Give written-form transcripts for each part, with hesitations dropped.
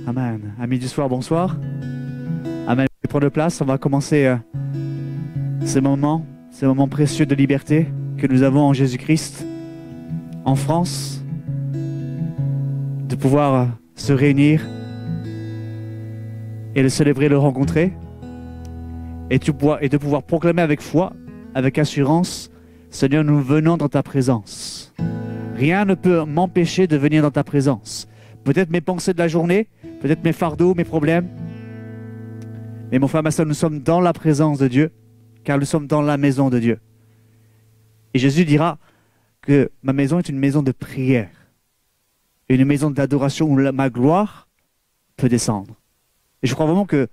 Amen. Amis du soir, bonsoir. Amen. Prenez place, on va commencer ces moments précieux de liberté que nous avons en Jésus-Christ, en France, de pouvoir se réunir et le célébrer, le rencontrer, et de pouvoir proclamer avec foi, avec assurance, Seigneur, nous venons dans ta présence. Rien ne peut m'empêcher de venir dans ta présence. Peut-être mes pensées de la journée, peut-être mes fardeaux, mes problèmes. Mais mon frère, ma soeur, nous sommes dans la présence de Dieu, car nous sommes dans la maison de Dieu. Et Jésus dira que ma maison est une maison de prière, une maison d'adoration où ma gloire peut descendre. Et je crois vraiment que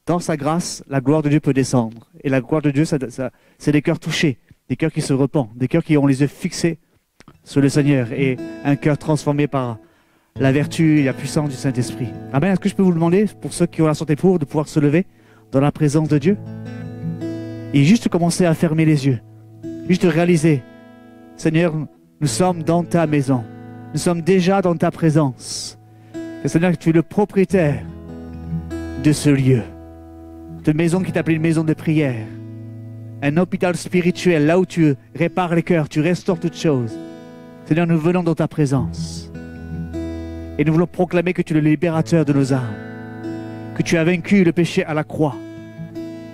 dans sa grâce, la gloire de Dieu peut descendre. Et la gloire de Dieu, c'est des cœurs touchés, des cœurs qui se repentent, des cœurs qui ont les yeux fixés sur le Seigneur et un cœur transformé par la vertu et la puissance du Saint-Esprit. Amen. Est-ce que je peux vous demander, pour ceux qui ont la santé pour, de pouvoir se lever dans la présence de Dieu et juste commencer à fermer les yeux, juste réaliser, Seigneur, nous sommes dans ta maison, nous sommes déjà dans ta présence. Et Seigneur, tu es le propriétaire de ce lieu, de maison qui t'appelle une maison de prière, un hôpital spirituel, là où tu répares les cœurs, tu restaures toutes choses. Seigneur, nous venons dans ta présence. Et nous voulons proclamer que tu es le libérateur de nos âmes, que tu as vaincu le péché à la croix.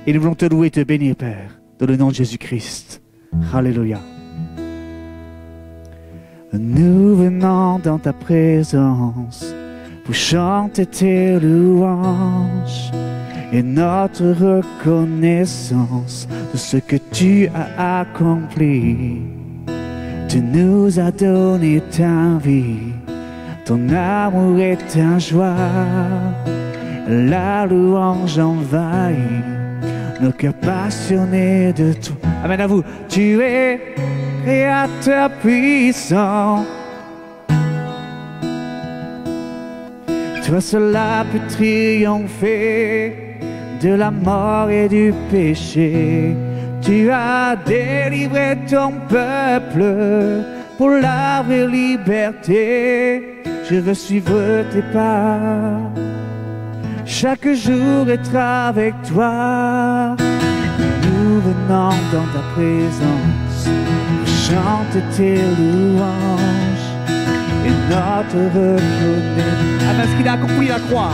Et nous voulons te louer et te bénir, Père, dans le nom de Jésus-Christ. Alléluia. Nous venons dans ta présence pour chanter tes louanges et notre reconnaissance de ce que tu as accompli. Tu nous as donné ta vie. Ton amour et ta joie, la louange envahit nos cœurs passionnés de toi. Amen à vous. Tu es créateur puissant. Toi seul peut triompher de la mort et du péché. Tu as délivré ton peuple pour la vraie liberté. Je veux suivre tes pas, chaque jour être avec toi. Nous venons dans ta présence, chante tes louanges et notre reconnaissance. Ah, parce qu'il a accompli la croix.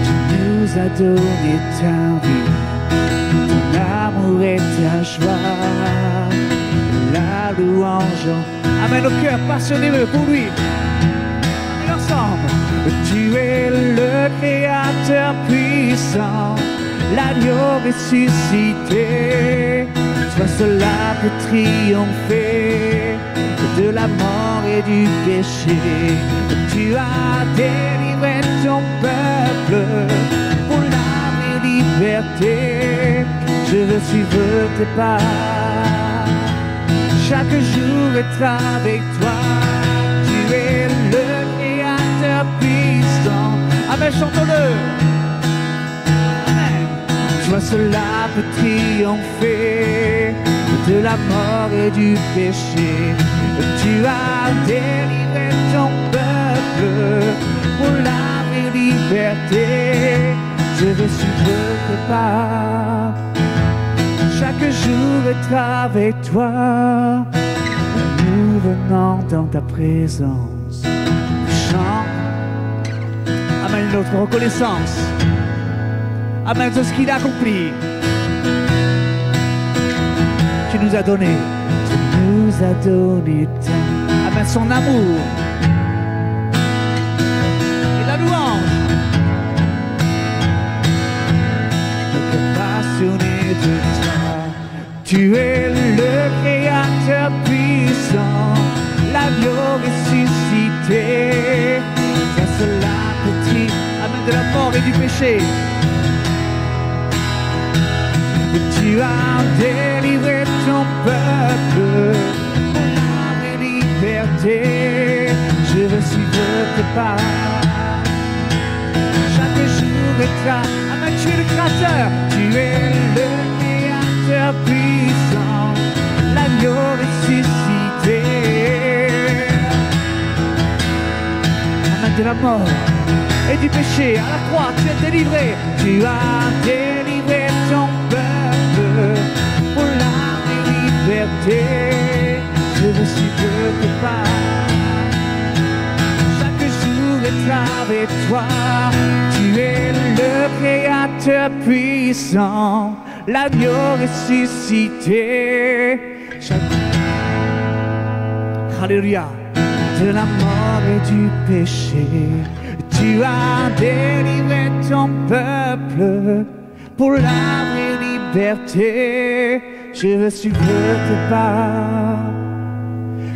Tu nous as donné ta vie, ton amour et ta joie, la louange. Amen, au cœur passionné pour lui. Et ensemble. Tu es le créateur puissant, l'agneau ressuscité. Toi seul peut triompher de la mort et du péché. Tu as délivré ton peuple pour la vraie liberté. Je veux suivre tes pas, chaque jour être avec toi. Tu es le créateur puissant. Amen, chantons-le. Amen. Toi seul peut triompher de la mort et du péché. Tu as délivré ton peuple pour la vraie liberté. Je veux suivre tes pas, chaque jour être avec toi. Nous venons dans ta présence. Chante. Amen, notre reconnaissance. Amen, de ce qu'il a accompli. Tu nous as donné. Tu nous as donné ta. Amen, son amour. Et la louange. Notre passionné de toi. Tu es le créateur puissant, l'agneau ressuscité. Toi seul petit, amen, de la mort et du péché. Tu as délivré ton peuple pour la vraie liberté. Je veux suivre tes pas, chaque jour est là. Amen, tu es le créateur. Tu es le créateur puissant, l'agneau ressuscité. de la mort et du péché. À la croix, tu es délivré. Tu as délivré ton peuple pour la liberté. Je veux suivre tes pas. Chaque jour être avec toi. Tu es le Créateur puissant, l'agneau ressuscité. Alléluia. De la mort et du péché, tu as délivré ton peuple pour la vraie liberté. Je veux suivre tes pas.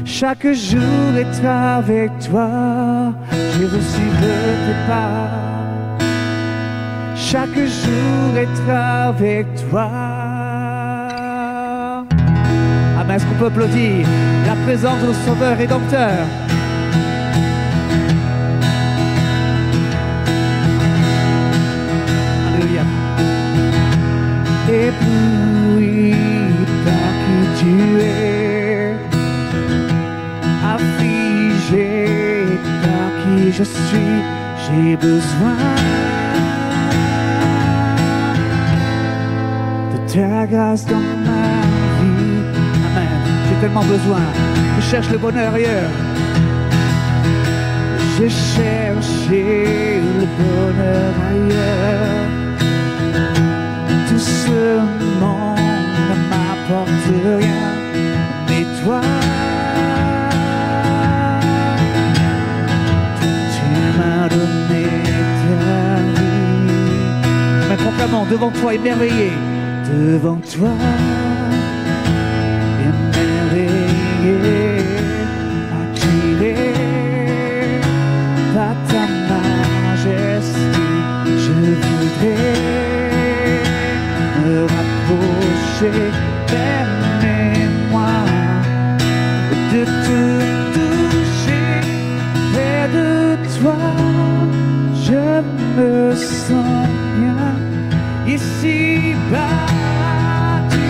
Chaque jour être avec toi. Je veux suivre tes pas. Chaque jour être avec toi. Amen. Est-ce qu'on peut applaudir la présence de notre Sauveur Rédempteur? Alléluia. Ébloui par qui tu es, affligé par qui je suis, j'ai besoin de ta grâce dans ma vie. Amen. J'ai tellement besoin. Je cherche le bonheur ailleurs. J'ai cherché le bonheur ailleurs. Tout ce monde ne m'apporte rien, mais toi, tu m'as donné ta vie. Mais proclamons devant toi émerveillé, devant toi émerveillé, attiré par ta majesté. Je voudrais me rapprocher, permets-moi de te toucher. Près de toi, je me sens bien. Ici-bas, tu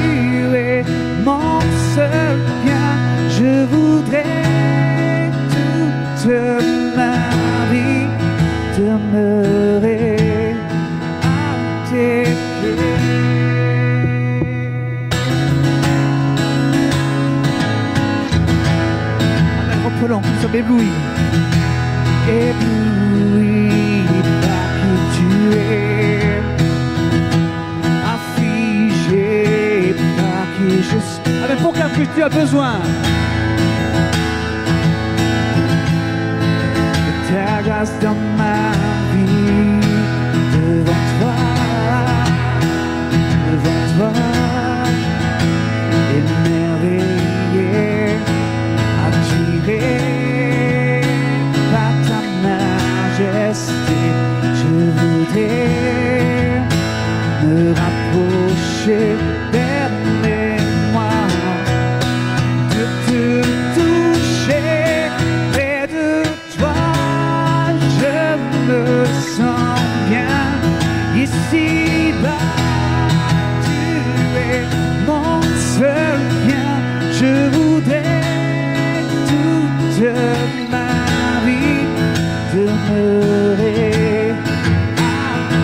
es mon seul bien. Je voudrais toute ma vie demeurer à tes pieds. Amen. Reprenons, nous sommes éblouis. Ébloui par qui tu es, affligé par qui je suis. Amen. Pourquoi que tu as besoin de ta grâce dans ma vie, devant toi, émerveillé, attiré par ta majesté. Je voudrais me rapprocher, permets-moi de te toucher. Près de toi, je me sens bien. Ici-bas, tu es mon seul bien. Je voudrais toute ma vie demeurer à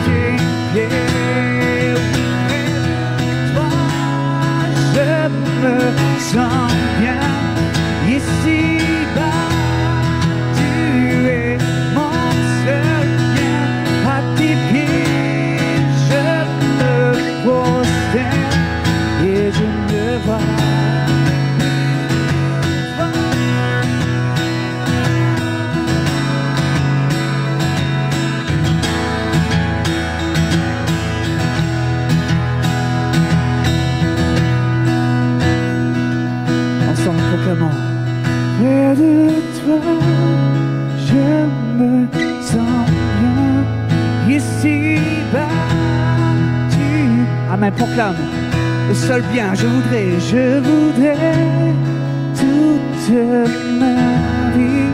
tes pieds. Près de toi, je me sens bien. Ici-bas, tu es mon seul bien. À tes pieds, je me prosterne et je me vois. Ensemble, proclamons. Près de toi, je me sens bien. Ici-bas, tu... Amen, proclame. Le seul bien, je voudrais toute ma vie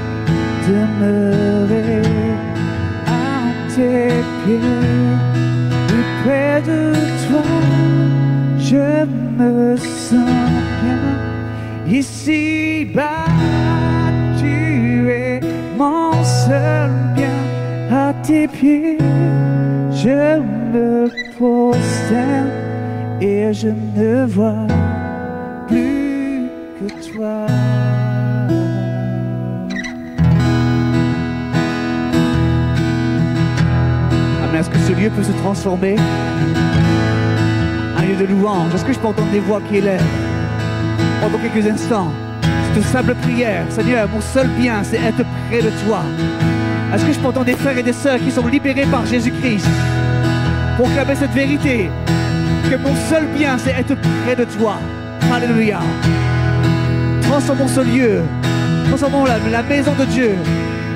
demeurer à tes pieds. Et près de toi, je me sens bien. Ici-bas, tu es mon seul bien. tes pieds, je me prosterne et je ne vois plus que toi. Amen. Est-ce que ce lieu peut se transformer en un lieu de louange? Est-ce que je peux entendre des voix qui élèvent pendant quelques instants cette simple prière? Seigneur, mon seul bien, c'est être près de toi. Est-ce que je peux entendre des frères et des sœurs qui sont libérés par Jésus-Christ pour clamer cette vérité, que mon seul bien, c'est être près de toi? Alléluia. Transformons ce lieu, transformons la maison de Dieu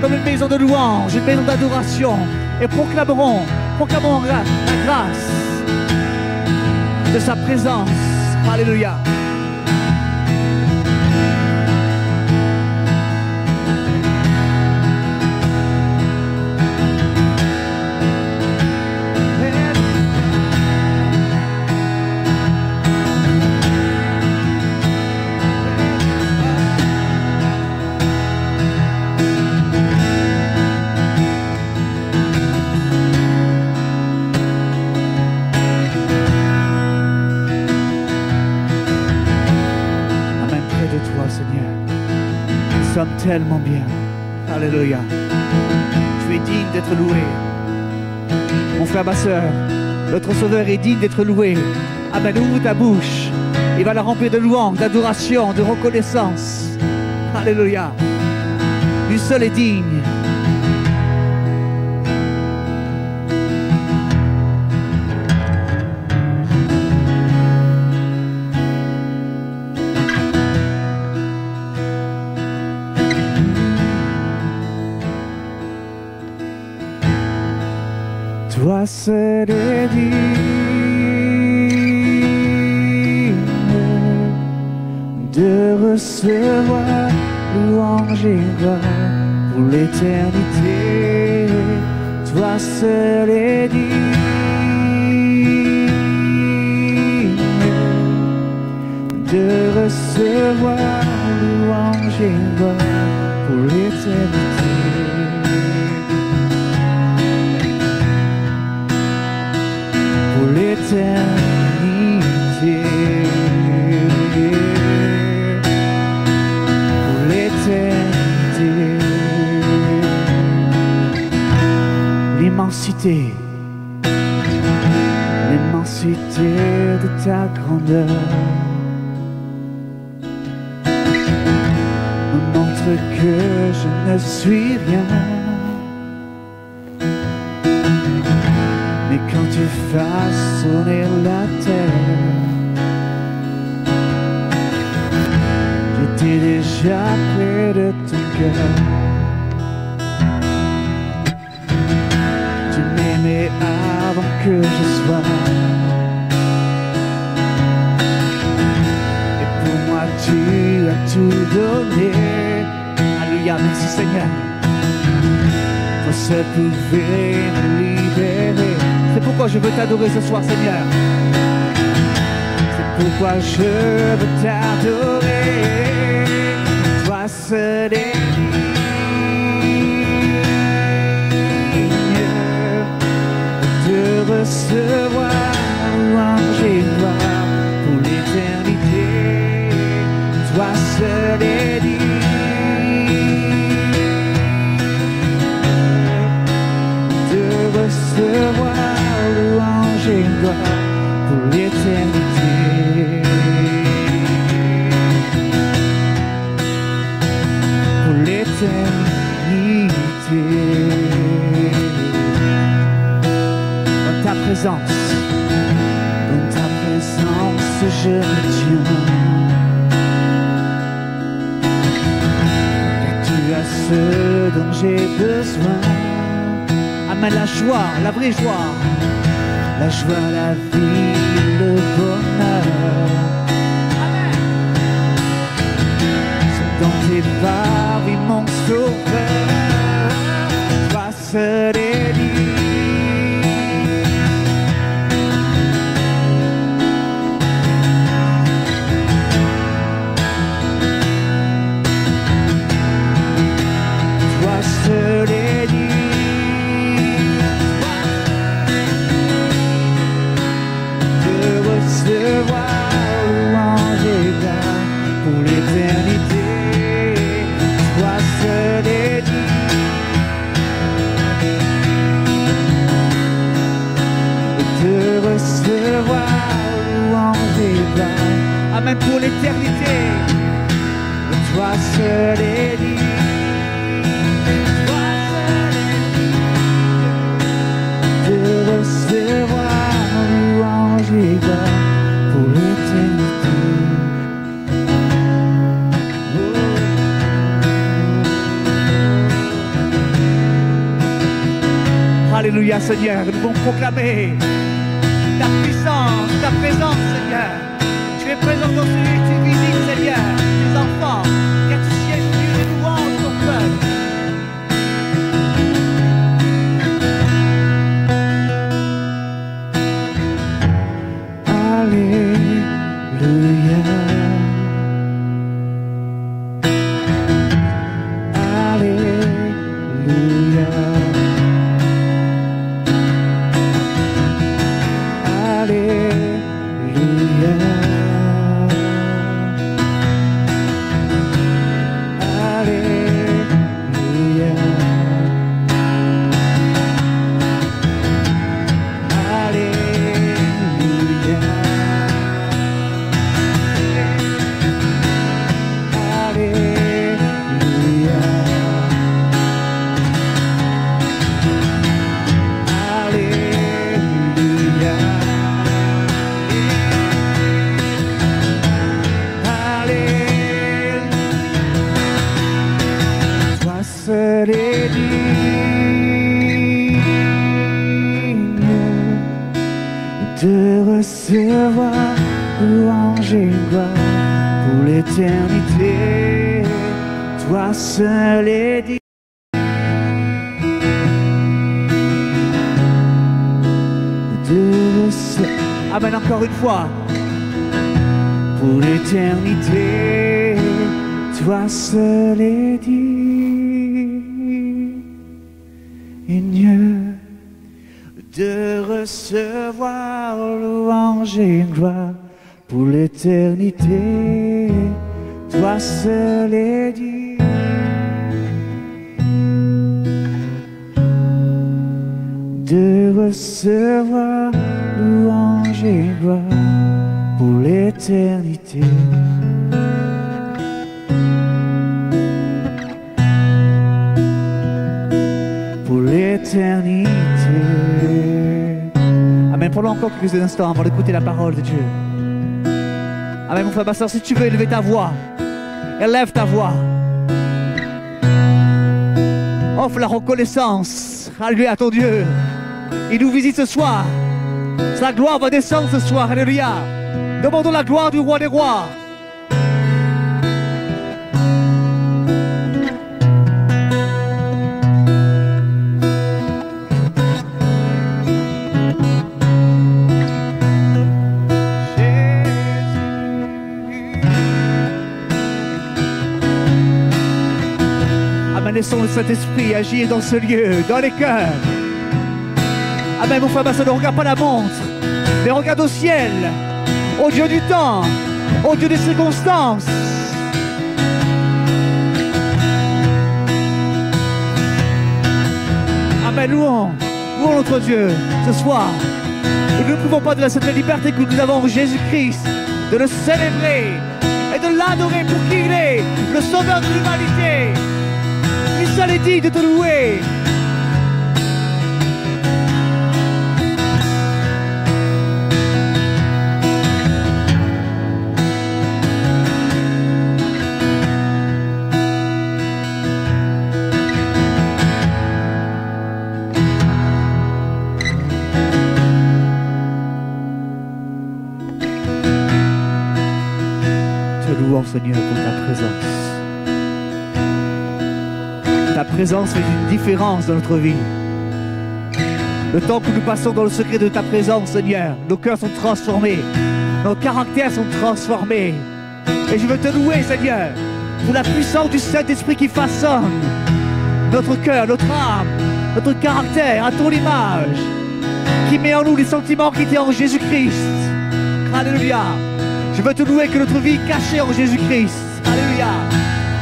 comme une maison de louange, une maison d'adoration, et proclamons la grâce de sa présence. Alléluia. Nous sommes tellement bien. Alléluia. Tu es digne d'être loué. Mon frère, ma soeur, notre Sauveur est digne d'être loué. Amen. Ouvre ta bouche. Il va la remplir de louanges, d'adoration, de reconnaissance. Alléluia. Lui seul est digne. Toi seul est digne de recevoir louange et gloire pour l'éternité. Toi seul est digne de recevoir louange et gloire pour l'éternité. L'éternité, pour l'éternité, l'immensité de ta grandeur me montre que je ne suis rien. Mais quand tu fasses sonner la terre, j'étais déjà près de ton cœur. Tu m'aimais avant que je sois, et pour moi tu as tout donné. Alléluia, merci Seigneur. Toi seul pouvais me libérer. C'est pourquoi je veux t'adorer ce soir, Seigneur. C'est pourquoi je veux t'adorer. Toi seul est digne de recevoir louange et gloire pour l'éternité. Toi seul est digne de recevoir louange et gloire pour l'éternité. Pour l'éternité. Dans ta présence, je me tiens. Car tu as ce dont j'ai besoin. Amen, la joie, la vraie joie. La joie, la vie, le bonheur. Amen. C'est dans tes bras, mon sauveur. Toi seul est digne. Toi seul est digne Alléluia, Seigneur. Nous voulons proclamer ta puissance, ta présence, Seigneur. Tu es présent dans ce lieu, tu visites, Seigneur, tes enfants, car tu sièges au milieu des louanges de ton peuple. Alléluia. Alléluia. Alléluia. Alléluia. Seul est digne de recevoir louange et gloire pour l'éternité. Toi seul est digne de recevoir. Amen, encore une fois. Pour l'éternité, toi seul est digne de recevoir louange et gloire pour l'éternité. Toi seul est digne de recevoir louange et gloire pour l'éternité. Pour l'éternité. Amen. Prenons encore quelques instants avant d'écouter la parole de Dieu. Amen, mon frère Bastard, si tu veux élever ta voix, élève ta voix. Offre la reconnaissance. Alléluia à ton Dieu. Il nous visite ce soir. Sa gloire va descendre ce soir. Alléluia. Demandons la gloire du roi des rois. Laissons le Saint-Esprit agir dans ce lieu, dans les cœurs. Amen, mon frère, ne regarde pas la montre, mais regarde au ciel, au Dieu du temps, au Dieu des circonstances. Amen, louons notre Dieu ce soir. Et nous ne pouvons pas de cette liberté que nous avons en Jésus-Christ, de le célébrer et de l'adorer pour qui il est, le sauveur de l'humanité. Il seul est digne de te louer. Te louons, Seigneur, pour ta présence. Ta présence fait une différence dans notre vie. Le temps que nous passons dans le secret de ta présence, Seigneur, nos cœurs sont transformés, nos caractères sont transformés. Et je veux te louer, Seigneur, pour la puissance du Saint-Esprit qui façonne notre cœur, notre âme, notre caractère à ton image, qui met en nous les sentiments qui étaient en Jésus-Christ. Alléluia. Je veux te louer que notre vie est cachée en Jésus-Christ. Alléluia.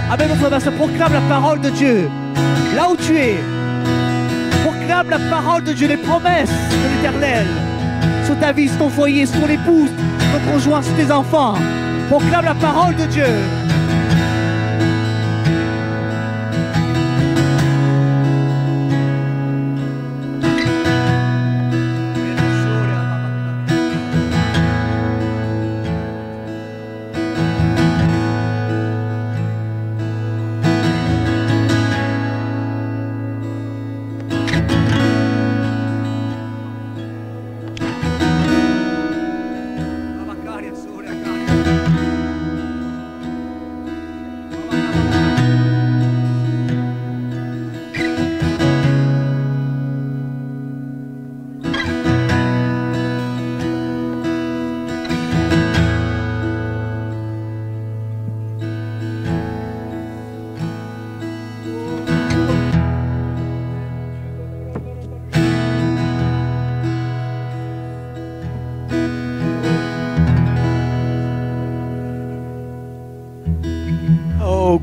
Amen, mon frère, se proclame la parole de Dieu. Là où tu es, proclame la parole de Dieu, les promesses de l'Éternel sur ta vie, sur ton foyer, sur ton épouse, sur ton conjoint, sur tes enfants. Proclame la parole de Dieu.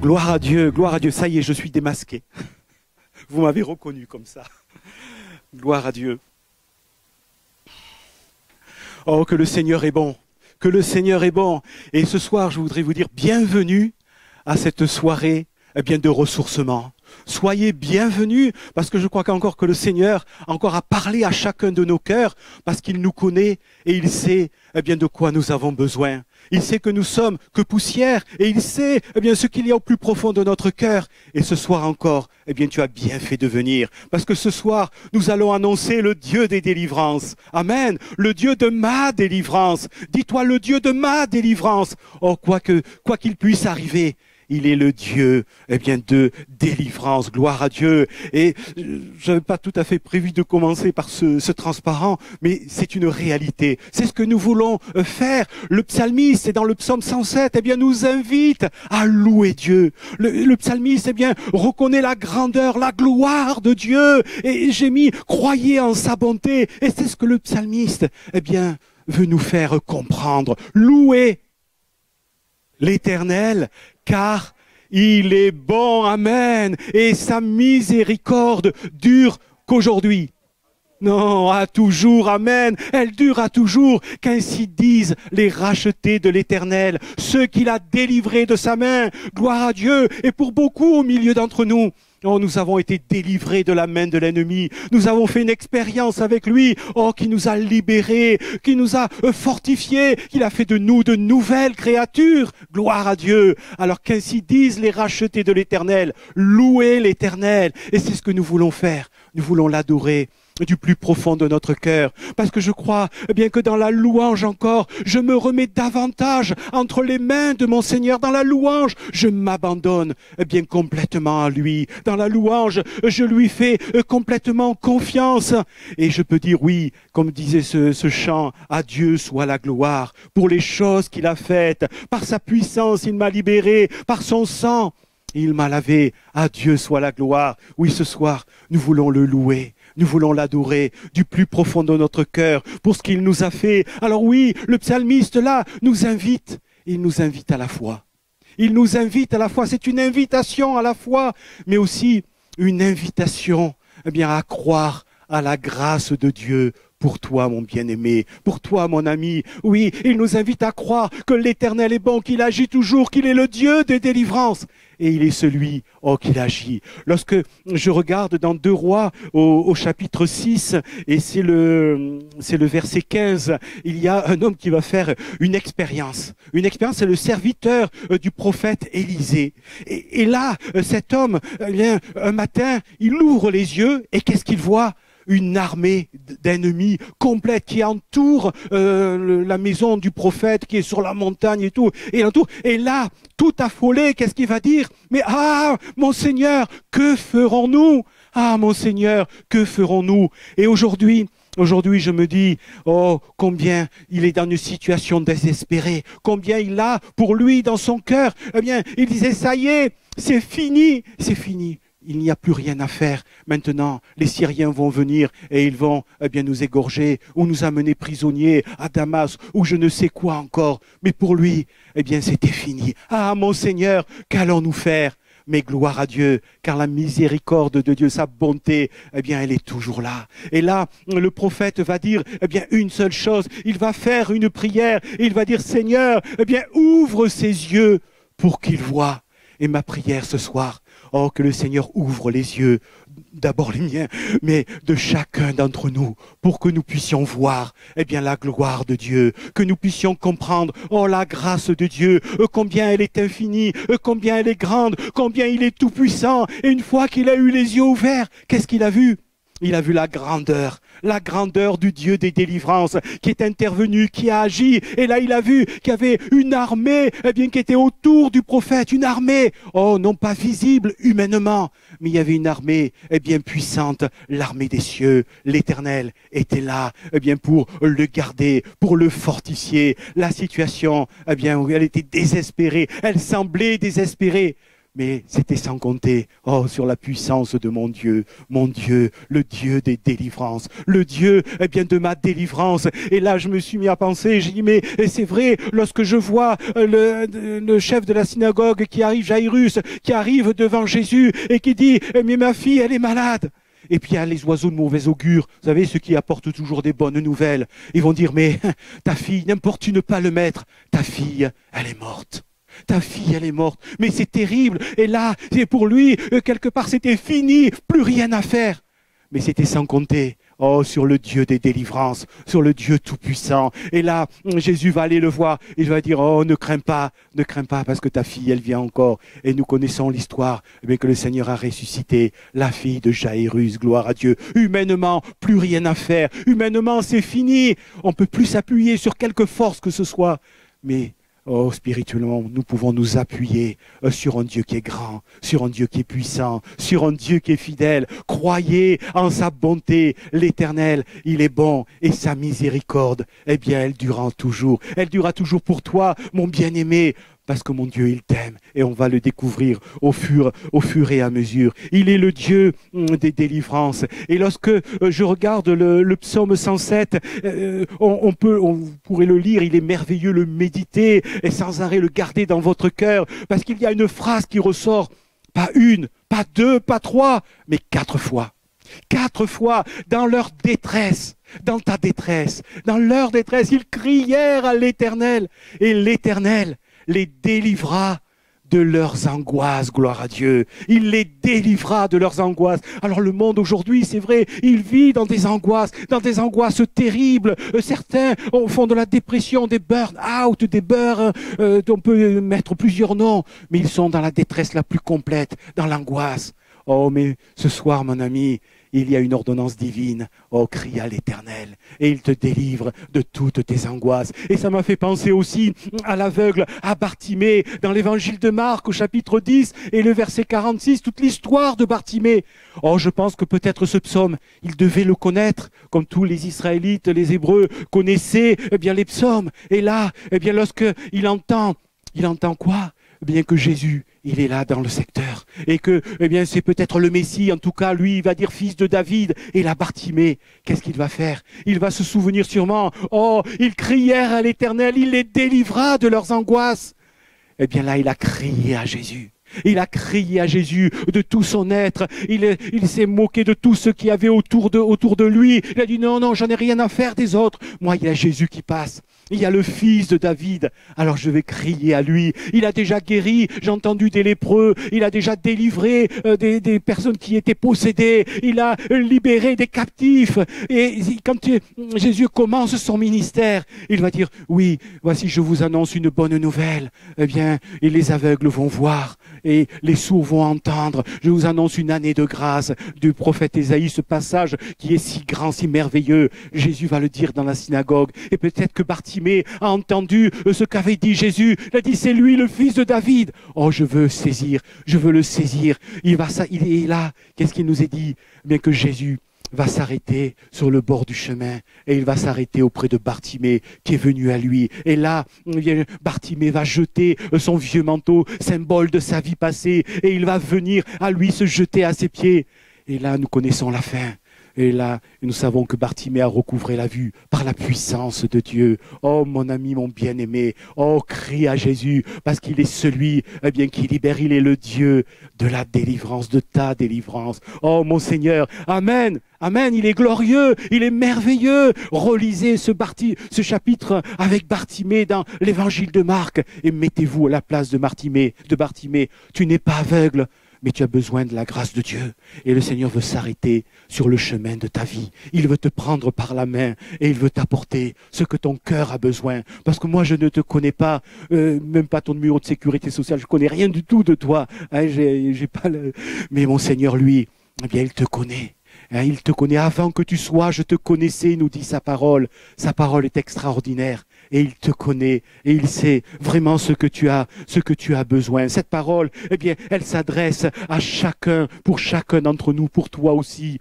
gloire à Dieu, ça y est, je suis démasqué. Vous m'avez reconnu comme ça. Gloire à Dieu. Oh, que le Seigneur est bon, que le Seigneur est bon. Et ce soir, je voudrais vous dire bienvenue à cette soirée de ressourcement. Soyez bienvenus, parce que je crois qu'encore que le Seigneur encore a parlé à chacun de nos cœurs, parce qu'il nous connaît et il sait de quoi nous avons besoin. Il sait que nous sommes que poussière et il sait ce qu'il y a au plus profond de notre cœur. Et ce soir encore, tu as bien fait de venir, parce que ce soir, nous allons annoncer le Dieu des délivrances. Amen. Le Dieu de ma délivrance. Dis-toi le Dieu de ma délivrance. Oh, quoi qu'il puisse arriver, il est le Dieu, de délivrance. Gloire à Dieu. Et je n'avais pas tout à fait prévu de commencer par ce transparent, mais c'est une réalité. C'est ce que nous voulons faire. Le psalmiste, dans le psaume 107, nous invite à louer Dieu. Le psalmiste, reconnaît la grandeur, la gloire de Dieu. Et j'ai mis, croyez en sa bonté. Et c'est ce que le psalmiste, veut nous faire comprendre. Louer l'Éternel, car il est bon, amen, et sa miséricorde dure qu'aujourd'hui. Non, à toujours, amen, elle dure à toujours, qu'ainsi disent les rachetés de l'Éternel, ceux qu'il a délivrés de sa main, gloire à Dieu, et pour beaucoup au milieu d'entre nous. Oh, nous avons été délivrés de la main de l'ennemi. Nous avons fait une expérience avec lui. Oh, qui nous a libérés, qui nous a fortifiés, qu'il a fait de nous de nouvelles créatures. Gloire à Dieu. Alors qu'ainsi disent les rachetés de l'Éternel, louez l'Éternel. Et c'est ce que nous voulons faire. Nous voulons l'adorer du plus profond de notre cœur, parce que je crois que dans la louange encore, je me remets davantage entre les mains de mon Seigneur. Dans la louange, je m'abandonne complètement à lui. Dans la louange, je lui fais complètement confiance. Et je peux dire oui, comme disait ce chant, à Dieu soit la gloire pour les choses qu'il a faites. Par sa puissance, il m'a libéré. Par son sang, il m'a lavé. À Dieu soit la gloire. Oui, ce soir, nous voulons le louer. Nous voulons l'adorer du plus profond de notre cœur pour ce qu'il nous a fait. Alors oui, le psalmiste là nous invite. Il nous invite à la foi. Il nous invite à la foi. C'est une invitation à la foi, mais aussi une invitation à croire à la grâce de Dieu pour toi, mon bien-aimé, pour toi, mon ami. Oui, il nous invite à croire que l'Éternel est bon, qu'il agit toujours, qu'il est le Dieu des délivrances. Et il est celui, qu'il agit. Lorsque je regarde dans 2 Rois, au chapitre 6, et c'est le verset 15, il y a un homme qui va faire une expérience. Une expérience, c'est le serviteur du prophète Élisée. Et là, cet homme, un matin, il ouvre les yeux, et qu'est-ce qu'il voit ? Une armée d'ennemis complète qui entoure la maison du prophète qui est sur la montagne et tout. Et là, tout affolé, qu'est-ce qu'il va dire ? Mais mon Seigneur, que ferons-nous ? Ah, mon Seigneur, que ferons-nous ? Et aujourd'hui, je me dis, combien il est dans une situation désespérée, combien il a pour lui dans son cœur. Il disait, ça y est, c'est fini. Il n'y a plus rien à faire. Maintenant, les Syriens vont venir et ils vont nous égorger ou nous amener prisonniers à Damas ou je ne sais quoi encore. Mais pour lui, c'était fini. Ah, mon Seigneur, qu'allons-nous faire ? Mais gloire à Dieu, car la miséricorde de Dieu, sa bonté, elle est toujours là. Et là, le prophète va dire, une seule chose. Il va faire une prière et il va dire, Seigneur, ouvre ses yeux pour qu'il voie. Et ma prière ce soir, que le Seigneur ouvre les yeux, d'abord les miens, mais de chacun d'entre nous, pour que nous puissions voir, la gloire de Dieu, que nous puissions comprendre, la grâce de Dieu, combien elle est infinie, combien elle est grande, combien il est tout puissant. Et une fois qu'il a eu les yeux ouverts, qu'est-ce qu'il a vu ? Il a vu la grandeur du Dieu des délivrances qui est intervenu, qui a agi. Et là, il a vu qu'il y avait une armée qui était autour du prophète. Une armée, non pas visible humainement, mais il y avait une armée puissante, l'armée des cieux. L'Éternel était là pour le garder, pour le fortifier. La situation, où elle était désespérée, elle semblait désespérée. Mais c'était sans compter, sur la puissance de mon Dieu, le Dieu des délivrances, le Dieu, de ma délivrance. Et là, je me suis mis à penser, j'ai dit, mais c'est vrai, lorsque je vois le chef de la synagogue qui arrive, Jairus, qui arrive devant Jésus et qui dit, mais ma fille, elle est malade. Et puis il y a les oiseaux de mauvais augure, vous savez, ceux qui apportent toujours des bonnes nouvelles. Ils vont dire, mais ta fille, n'importune pas le maître, ta fille, elle est morte. Ta fille, elle est morte. Mais c'est terrible. Et là, c'est pour lui, quelque part, c'était fini. Plus rien à faire. Mais c'était sans compter, sur le Dieu des délivrances, sur le Dieu tout-puissant. Et là, Jésus va aller le voir. Il va dire, ne crains pas, parce que ta fille, elle vient encore. Et nous connaissons l'histoire, que le Seigneur a ressuscité la fille de Jairus, gloire à Dieu. Humainement, plus rien à faire. Humainement, c'est fini. On ne peut plus s'appuyer sur quelque force que ce soit. Mais spirituellement, nous pouvons nous appuyer sur un Dieu qui est grand, sur un Dieu qui est puissant, sur un Dieu qui est fidèle. Croyez en sa bonté, l'Éternel, il est bon et sa miséricorde, elle durera toujours. Elle durera toujours pour toi, mon bien-aimé. Parce que mon Dieu, il t'aime et on va le découvrir au fur et à mesure. Il est le Dieu des délivrances. Et lorsque je regarde le psaume 107, on pourrait le lire, il est merveilleux, le méditer et sans arrêt le garder dans votre cœur. Parce qu'il y a une phrase qui ressort, pas une, pas deux, pas trois, mais 4 fois. 4 fois dans leur détresse, dans ta détresse, dans leur détresse, ils crièrent à l'Éternel et l'Éternel les délivra de leurs angoisses, gloire à Dieu. Il les délivra de leurs angoisses. Alors le monde aujourd'hui, c'est vrai, il vit dans des angoisses terribles. Certains font de la dépression, des burn-out, on peut mettre plusieurs noms, mais ils sont dans la détresse la plus complète, dans l'angoisse. Mais ce soir, mon ami, il y a une ordonnance divine. Crie à l'Éternel et il te délivre de toutes tes angoisses. Et ça m'a fait penser aussi à l'aveugle, à Bartimée, dans l'évangile de Marc au chapitre 10 et le verset 46, toute l'histoire de Bartimée. Je pense que peut-être ce psaume, il devait le connaître, comme tous les Israélites, les Hébreux connaissaient les psaumes. Et là, lorsqu'il entend quoi ? Que Jésus, il est là dans le secteur et que c'est peut-être le Messie, en tout cas lui il va dire fils de David. Et là Bartimée, qu'est-ce qu'il va faire? Il va se souvenir sûrement, ils crièrent à l'Éternel, il les délivra de leurs angoisses. Là il a crié à Jésus. Il a crié à Jésus de tout son être. Il s'est moqué de tout ce qu'il y avait autour de lui. Il a dit non, j'en ai rien à faire des autres. Moi, il y a Jésus qui passe. Il y a le fils de David. Alors je vais crier à lui. Il a déjà guéri, j'ai entendu, des lépreux. Il a déjà délivré des personnes qui étaient possédées. Il a libéré des captifs. Et quand Jésus commence son ministère, il va dire, oui, voici je vous annonce une bonne nouvelle. Et les aveugles vont voir. Et les sourds vont entendre. Je vous annonce une année de grâce du prophète Ésaïe, ce passage qui est si grand, si merveilleux. Jésus va le dire dans la synagogue. Et peut-être que Bartimée a entendu ce qu'avait dit Jésus. Il a dit, c'est lui le fils de David. Je veux le saisir. Il est là. Qu'est-ce qu'il nous est dit? Que Jésus va s'arrêter sur le bord du chemin et il va s'arrêter auprès de Bartimée qui est venu à lui. Et là, Bartimée va jeter son vieux manteau, symbole de sa vie passée, et il va venir à lui se jeter à ses pieds. Et là, nous connaissons la fin. Et là, nous savons que Bartimée a recouvré la vue par la puissance de Dieu. Mon ami, mon bien-aimé, crie à Jésus, parce qu'il est celui qui libère. Il est le Dieu de la délivrance, de ta délivrance. Mon Seigneur, Amen. Amen, il est glorieux, il est merveilleux. Relisez ce chapitre avec Bartimée dans l'évangile de Marc et mettez-vous à la place de Bartimée. Tu n'es pas aveugle, mais tu as besoin de la grâce de Dieu. Et le Seigneur veut s'arrêter sur le chemin de ta vie. Il veut te prendre par la main et il veut t'apporter ce que ton cœur a besoin. Parce que moi, je ne te connais pas, même pas ton numéro de sécurité sociale. Je connais rien du tout de toi. J'ai pas Mais mon Seigneur, lui, il te connaît. Il te connaît avant que tu sois, je te connaissais, nous dit sa parole. Sa parole est extraordinaire. Et il te connaît, et il sait vraiment ce que tu as besoin. Cette parole, elle s'adresse à chacun, pour chacun d'entre nous, pour toi aussi.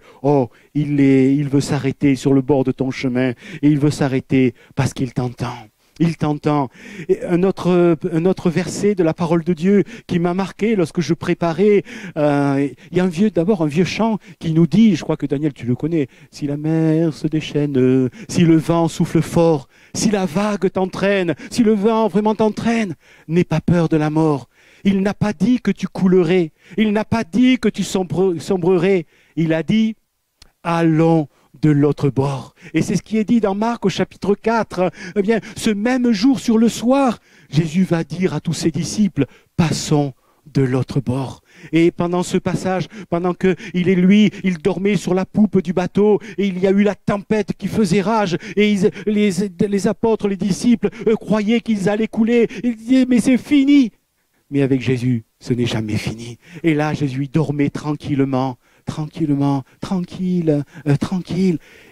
Il veut s'arrêter sur le bord de ton chemin, et il veut s'arrêter parce qu'il t'entend. Il t'entend. Et un autre verset de la parole de Dieu qui m'a marqué lorsque je préparais, il y a d'abord un vieux chant qui nous dit, je crois que Daniel tu le connais, si la mer se déchaîne, si le vent souffle fort, si la vague t'entraîne, si le vent vraiment t'entraîne, n'aie pas peur de la mort. Il n'a pas dit que tu coulerais, il n'a pas dit que tu sombrerais, il a dit, allons de l'autre bord. Et c'est ce qui est dit dans Marc au chapitre 4. Eh bien, ce même jour sur le soir, Jésus va dire à tous ses disciples, passons de l'autre bord. Et pendant ce passage, pendant il dormait sur la poupe du bateau, et il y a eu la tempête qui faisait rage, et les apôtres, les disciples, croyaient qu'ils allaient couler. Ils disaient, mais c'est fini. Mais avec Jésus, ce n'est jamais fini. Et là, Jésus dormait tranquillement, tranquille.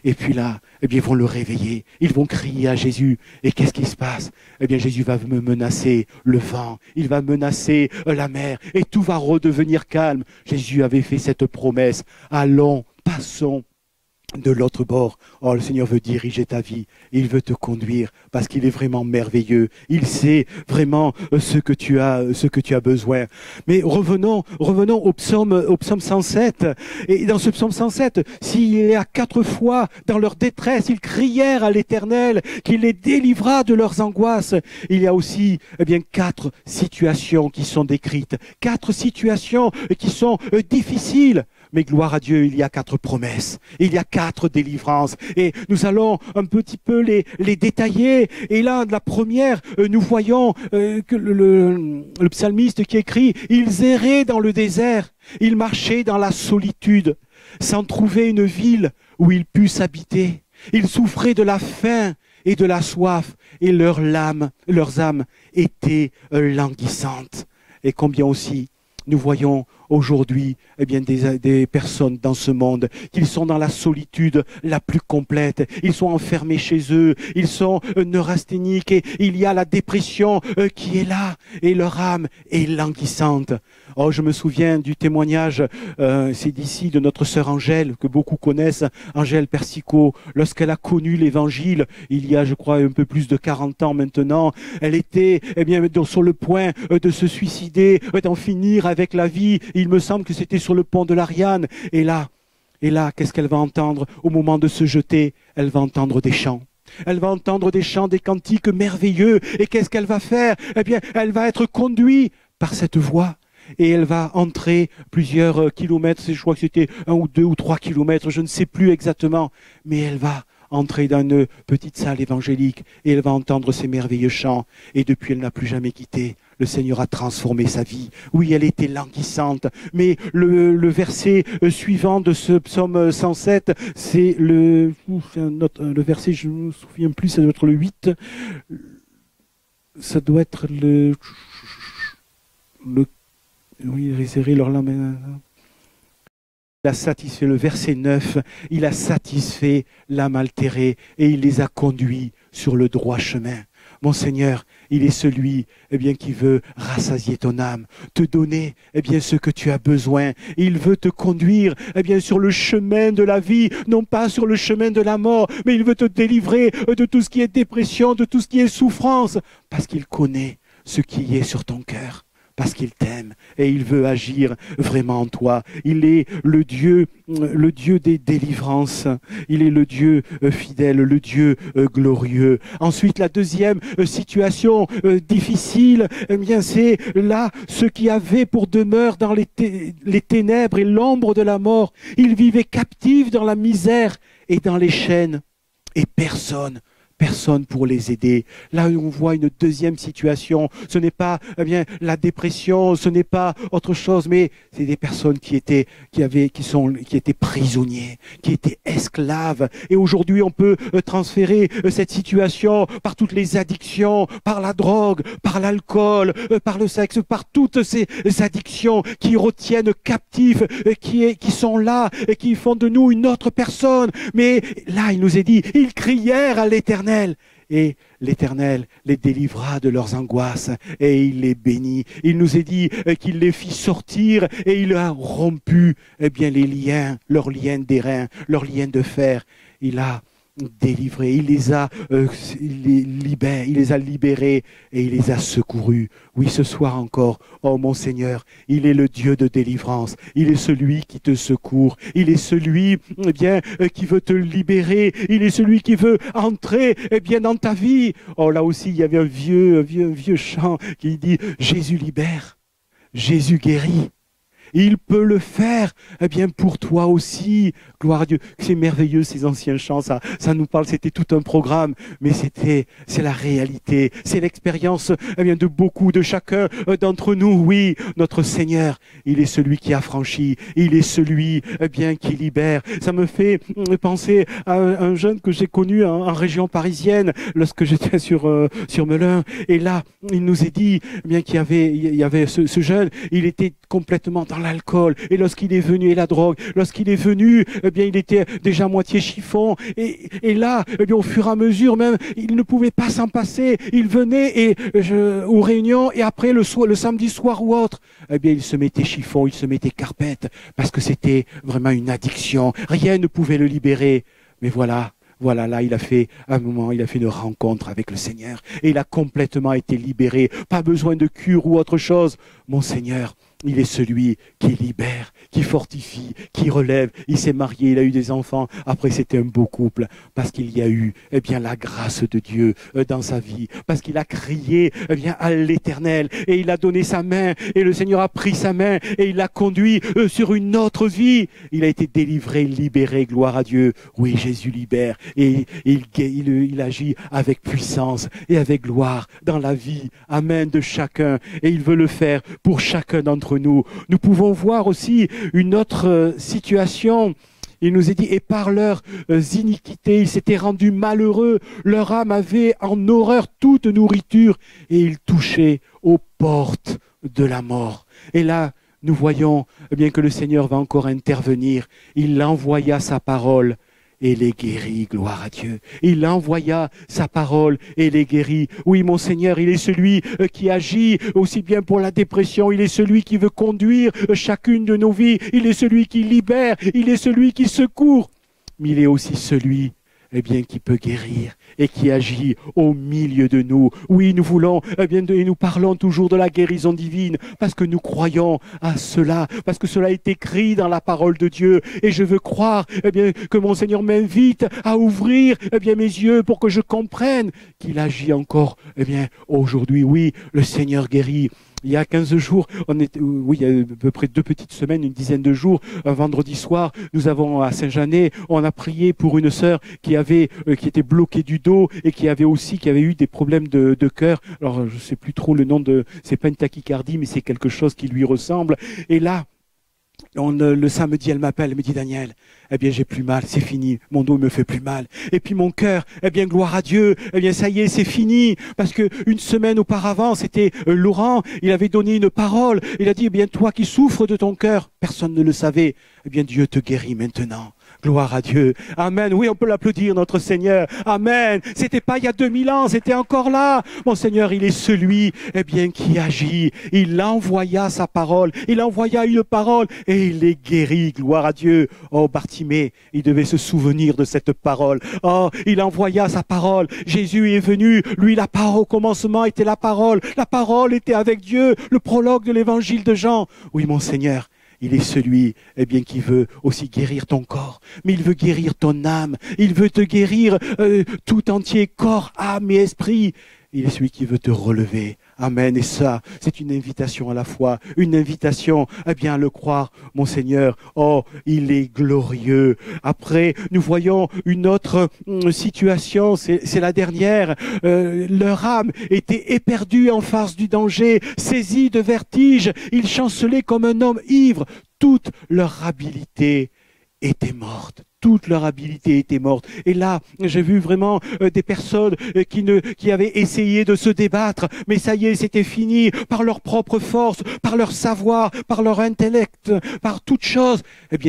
Et puis là, eh bien, ils vont le réveiller. Ils vont crier à Jésus. Et qu'est-ce qui se passe? Eh bien, Jésus va me menacer le vent. Il va menacer la mer. Et tout va redevenir calme. Jésus avait fait cette promesse. Allons, passons de l'autre bord. Oh, le Seigneur veut diriger ta vie. Il veut te conduire parce qu'il est vraiment merveilleux. Il sait vraiment ce que tu as besoin. Mais revenons au psaume 107. Et dans ce psaume 107, s'il y a 4 fois dans leur détresse, ils crièrent à l'Éternel qu'il les délivra de leurs angoisses. Il y a aussi, eh bien, 4 situations qui sont décrites. 4 situations qui sont difficiles. Mais gloire à Dieu, il y a 4 promesses. Il y a 4 délivrances. Et nous allons un petit peu les détailler. Et là, la première, nous voyons que le psalmiste qui écrit « Ils erraient dans le désert, ils marchaient dans la solitude, sans trouver une ville où ils puissent habiter. Ils souffraient de la faim et de la soif, et leurs âmes étaient languissantes. » Et combien aussi nous voyons aujourd'hui eh bien, des personnes dans ce monde qui sont dans la solitude la plus complète. Ils sont enfermés chez eux, ils sont neurasthéniques et il y a la dépression qui est là et leur âme est languissante. Oh, je me souviens du témoignage, c'est d'ici, de notre sœur Angèle, que beaucoup connaissent, Angèle Persicot, lorsqu'elle a connu l'évangile, il y a, je crois, un peu plus de 40 ans maintenant. Elle était eh bien, sur le point de se suicider, d'en finir avec la vie. Il me semble que c'était sur le pont de l'Ariane. Et là, qu'est-ce qu'elle va entendre au moment de se jeter? Elle va entendre des chants. Elle va entendre des chants, des cantiques merveilleux. Et qu'est-ce qu'elle va faire? Eh bien, elle va être conduite par cette voix. Et elle va entrer plusieurs kilomètres, je crois que c'était 1 ou 2 ou 3 kilomètres, je ne sais plus exactement, mais elle va entrer dans une petite salle évangélique et elle va entendre ces merveilleux chants. Et depuis, elle n'a plus jamais quitté. Le Seigneur a transformé sa vie. Oui, elle était languissante, mais le verset suivant de ce psaume 107, c'est le verset, je ne me souviens plus, ça doit être le 8. Ça doit être oui, réserver leur langue. Il a satisfait, le verset 9, il a satisfait l'âme altérée et il les a conduits sur le droit chemin. Mon Seigneur, il est celui eh bien, qui veut rassasier ton âme, te donner eh bien, ce que tu as besoin. Il veut te conduire eh bien, sur le chemin de la vie, non pas sur le chemin de la mort, mais il veut te délivrer de tout ce qui est dépression, de tout ce qui est souffrance, parce qu'il connaît ce qui est sur ton cœur. Parce qu'il t'aime et il veut agir vraiment en toi. Il est le Dieu des délivrances. Il est le Dieu fidèle, le Dieu glorieux. Ensuite, la deuxième situation difficile, eh bien, c'est là ce qui avait pour demeure dans les ténèbres et l'ombre de la mort. Ils vivaient captifs dans la misère et dans les chaînes. Et personne pour les aider. Là, on voit une deuxième situation. Ce n'est pas eh bien, la dépression, ce n'est pas autre chose, mais c'est des personnes qui étaient prisonniers, qui étaient esclaves. Et aujourd'hui, on peut transférer cette situation par toutes les addictions, par la drogue, par l'alcool, par le sexe, par toutes ces addictions qui retiennent captifs, qui sont là et qui font de nous une autre personne. Mais là, il nous est dit, ils crièrent à l'Éternel. Et l'Éternel les délivra de leurs angoisses et il les bénit. Il nous est dit qu'il les fit sortir et il a rompu eh bien, les liens, leurs liens d'airain, leurs liens de fer. Il a délivrés, il les a libérés et il les a secourus. Oui, ce soir encore, oh mon Seigneur, il est le Dieu de délivrance, il est celui qui te secourt, il est celui qui veut te libérer, il est celui qui veut entrer dans ta vie. Oh, là aussi, il y avait un vieux chant qui dit « Jésus libère, Jésus guérit ». Il peut le faire, pour toi aussi. Gloire à Dieu. C'est merveilleux ces anciens chants, ça nous parle, c'était tout un programme, mais c'est la réalité, c'est l'expérience de beaucoup, de chacun d'entre nous. Oui, notre Seigneur, il est celui qui a franchi, il est celui qui libère. Ça me fait penser à un jeune que j'ai connu en région parisienne, lorsque j'étais sur Melun, et là, il nous est dit qu'il y avait ce jeune, il était complètement dans l'alcool, et lorsqu'il est venu, et la drogue, lorsqu'il est venu, il était déjà moitié chiffon, et là, au fur et à mesure même, il ne pouvait pas s'en passer, il venait aux réunions, et après le samedi soir ou autre, il se mettait chiffon, il se mettait carpette, parce que c'était vraiment une addiction, rien ne pouvait le libérer, mais voilà, là, il a fait une rencontre avec le Seigneur, et il a complètement été libéré, pas besoin de cure ou autre chose. Mon Seigneur, il est celui qui libère, qui fortifie, qui relève. Il s'est marié, il a eu des enfants. Après, c'était un beau couple parce qu'il y a eu la grâce de Dieu dans sa vie. Parce qu'il a crié à l'Éternel et il a donné sa main et le Seigneur a pris sa main et il l'a conduit sur une autre vie. Il a été délivré, libéré, gloire à Dieu. Oui, Jésus libère et il agit avec puissance et avec gloire dans la vie. Amen, de chacun. Et il veut le faire pour chacun d'entre nous. Nous pouvons voir aussi une autre situation. Il nous est dit, et par leurs iniquités, ils s'étaient rendus malheureux. Leur âme avait en horreur toute nourriture et ils touchaient aux portes de la mort. Et là, nous voyons que le Seigneur va encore intervenir. Il envoya sa parole et les guérit, gloire à Dieu. Il envoya sa parole et les guérit. Oui, mon Seigneur, il est celui qui agit aussi bien pour la dépression. Il est celui qui veut conduire chacune de nos vies. Il est celui qui libère. Il est celui qui secourt. Mais il est aussi celui qui peut guérir et qui agit au milieu de nous. Oui, nous voulons, et nous parlons toujours de la guérison divine parce que nous croyons à cela, parce que cela est écrit dans la parole de Dieu. Et je veux croire, que mon Seigneur m'invite à ouvrir, mes yeux pour que je comprenne qu'il agit encore, aujourd'hui. Oui, le Seigneur guérit. Il y a 15 jours, il y a à peu près 2 petites semaines, une dizaine de jours, un vendredi soir, nous avons à Saint-Jeannet, on a prié pour une sœur qui était bloquée du dos et qui avait eu des problèmes de cœur. Alors, je sais plus trop le nom c'est pas une tachycardie, mais c'est quelque chose qui lui ressemble. Et là, le samedi, elle m'appelle, elle me dit, Daniel, j'ai plus mal, c'est fini, mon dos me fait plus mal. Et puis mon cœur, gloire à Dieu, ça y est, c'est fini. Parce que une semaine auparavant, c'était Laurent, il avait donné une parole, il a dit, toi qui souffres de ton cœur, personne ne le savait, Dieu te guérit maintenant. Gloire à Dieu. Amen. Oui, on peut l'applaudir, notre Seigneur. Amen. C'était pas il y a 2000 ans, c'était encore là. Mon Seigneur, il est celui, qui agit. Il envoya sa parole. Il envoya une parole et il les guérit. Gloire à Dieu. Oh, Bartimée, il devait se souvenir de cette parole. Oh, il envoya sa parole. Jésus est venu. Lui, la parole au commencement était la parole. La parole était avec Dieu. Le prologue de l'évangile de Jean. Oui, mon Seigneur. Il est celui, qui veut aussi guérir ton corps, mais il veut guérir ton âme, il veut te guérir tout entier, corps, âme et esprit. Il est celui qui veut te relever. Amen. Et ça, c'est une invitation à la foi, une invitation à le croire. Mon Seigneur, oh, il est glorieux. Après, nous voyons une autre situation, c'est la dernière. Leur âme était éperdue en face du danger, saisie de vertige. Ils chancelaient comme un homme ivre. Toute leur habilité était morte. Toute leur habilité était morte. Et là, j'ai vu vraiment des personnes qui avaient essayé de se débattre, mais ça y est, c'était fini, par leur propre force, par leur savoir, par leur intellect, par toute chose.